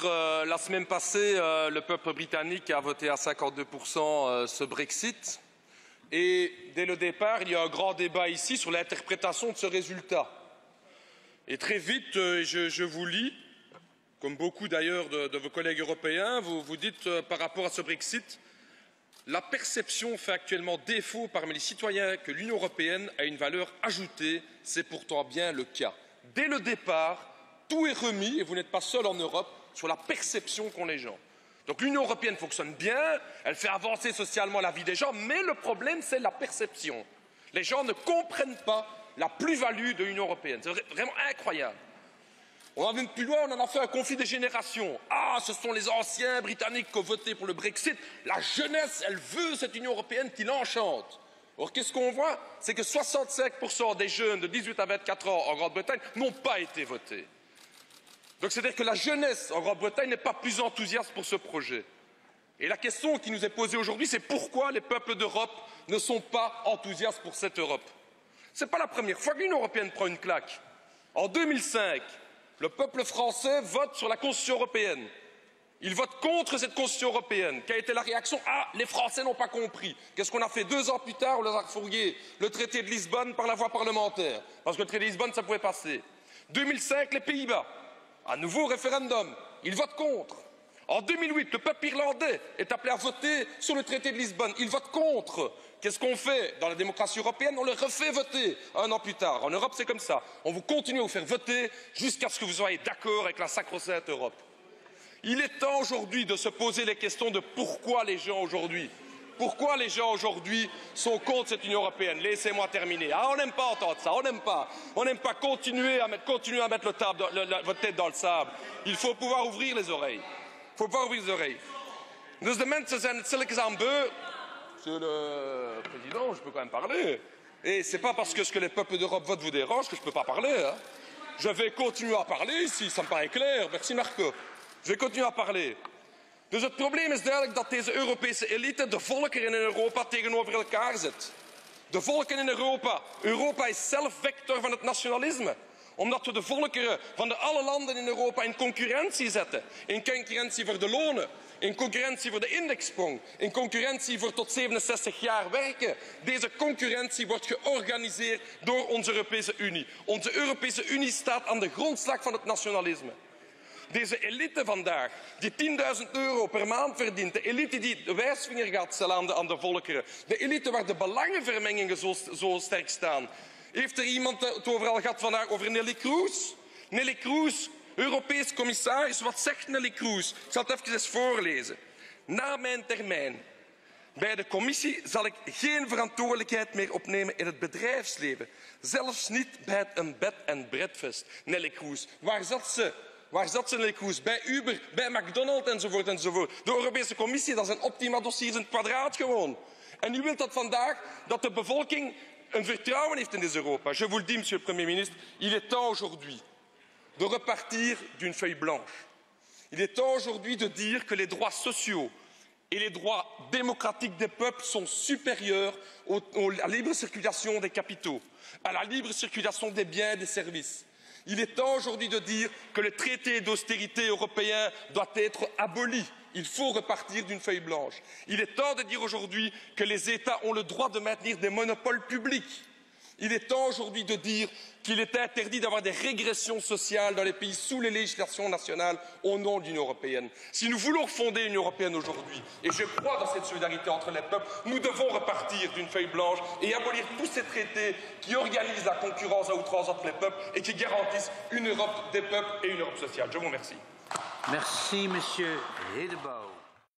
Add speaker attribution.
Speaker 1: La semaine passée, le peuple britannique a voté à 52% ce Brexit. Et dès le départ, il y a un grand débat ici sur l'interprétation de ce résultat. Et très vite, je vous lis, comme beaucoup d'ailleurs de vos collègues européens, vous dites par rapport à ce Brexit, la perception fait actuellement défaut parmi les citoyens que l'Union européenne a une valeur ajoutée, c'est pourtant bien le cas. Dès le départ, tout est remis, et vous n'êtes pas seul en Europe, sur la perception qu'ont les gens. Donc l'Union européenne fonctionne bien, elle fait avancer socialement la vie des gens, mais le problème, c'est la perception. Les gens ne comprennent pas la plus-value de l'Union européenne. C'est vraiment incroyable. On en vient plus loin, on en a fait un conflit des générations. Ah, ce sont les anciens Britanniques qui ont voté pour le Brexit. La jeunesse, elle veut cette Union européenne qui l'enchante. Or, qu'est-ce qu'on voit? C'est que 65% des jeunes de 18 à 24 ans en Grande-Bretagne n'ont pas été votés. Donc c'est-à-dire que la jeunesse en Grande-Bretagne n'est pas plus enthousiaste pour ce projet. Et la question qui nous est posée aujourd'hui, c'est pourquoi les peuples d'Europe ne sont pas enthousiastes pour cette Europe. Ce n'est pas la première fois que l'Union européenne prend une claque. En 2005, le peuple français vote sur la Constitution européenne. Il vote contre cette Constitution européenne. Quelle a été la réaction? Ah, les Français n'ont pas compris. Qu'est-ce qu'on a fait 2 ans plus tard? On leur a refourgué le traité de Lisbonne par la voie parlementaire. Parce que le traité de Lisbonne, ça pouvait passer. 2005, les Pays-Bas. À nouveau référendum, ils votent contre. En 2008, le peuple irlandais est appelé à voter sur le traité de Lisbonne. Il vote contre. Qu'est-ce qu'on fait dans la démocratie européenne? On le refait voter 1 an plus tard. En Europe, c'est comme ça. On vous continue à vous faire voter jusqu'à ce que vous soyez d'accord avec la sacro-sainte Europe. Il est temps aujourd'hui de se poser les questions de pourquoi les gens aujourd'hui sont contre cette Union européenne. Laissez-moi terminer. Ah, on n'aime pas entendre ça, on n'aime pas. On n'aime pas continuer à mettre votre tête dans le sable. Il faut pouvoir ouvrir les oreilles. Il faut pouvoir ouvrir les oreilles. Dus de mensen zijn het stilletjes aan beu. Monsieur le Président, je peux quand même parler. Et c'est pas parce que ce que les peuples d'Europe votent vous dérange que je ne peux pas parler. Hein. Je vais continuer à parler ici, ça me paraît clair. Merci Marco. Je vais continuer à parler. Dus het probleem is duidelijk dat deze Europese elite de volkeren in Europa tegenover elkaar zet. De volken in Europa. Europa is zelf vector van het nationalisme. Omdat we de volkeren van alle landen in Europa in concurrentie zetten. In concurrentie voor de lonen. In concurrentie voor de indexsprong. In concurrentie voor tot 67 jaar werken. Deze concurrentie wordt georganiseerd door onze Europese Unie. Onze Europese Unie staat aan de grondslag van het nationalisme. Deze elite vandaag, die 10.000 euro per maand verdient, de elite die de wijsvinger gaat stellen aan de volkeren, de elite waar de belangenvermengingen zo sterk staan. Heeft er iemand het overal gehad vandaag over Neelie Kroes? Neelie Kroes, Europees commissaris, wat zegt Neelie Kroes? Ik zal het even eens voorlezen. Na mijn termijn bij de commissie zal ik geen verantwoordelijkheid meer opnemen in het bedrijfsleven. Zelfs niet bij een bed and breakfast. Neelie Kroes, waar zat ze? Waar zat ze, Neelie Kroes? Bij Uber, bij McDonald's enzovoort enzovoort. De Europese Commissie, dat zijn optima dossiers in het kwadraat gewoon. En u wilt dat vandaag, dat de bevolking een vertrouwen heeft in deze Europa. Je vous le dis, monsieur le Premier ministre, il est temps aujourd'hui de repartir d'une feuille blanche. Il est temps aujourd'hui de dire que les droits sociaux et les droits démocratiques des peuples sont supérieurs à la libre circulation des capitaux, à la libre circulation des biens et des services. Il est temps aujourd'hui de dire que le traité d'austérité européen doit être aboli. Il faut repartir d'une feuille blanche. Il est temps de dire aujourd'hui que les États ont le droit de maintenir des monopoles publics. Il est temps aujourd'hui de dire qu'il est interdit d'avoir des régressions sociales dans les pays sous les législations nationales au nom de l'Union européenne. Si nous voulons fonder une Union européenne aujourd'hui, et je crois dans cette solidarité entre les peuples, nous devons repartir d'une feuille blanche et abolir tous ces traités qui organisent la concurrence à outrance entre les peuples et qui garantissent une Europe des peuples et une Europe sociale. Je vous remercie.
Speaker 2: Merci, Monsieur Hedebouw.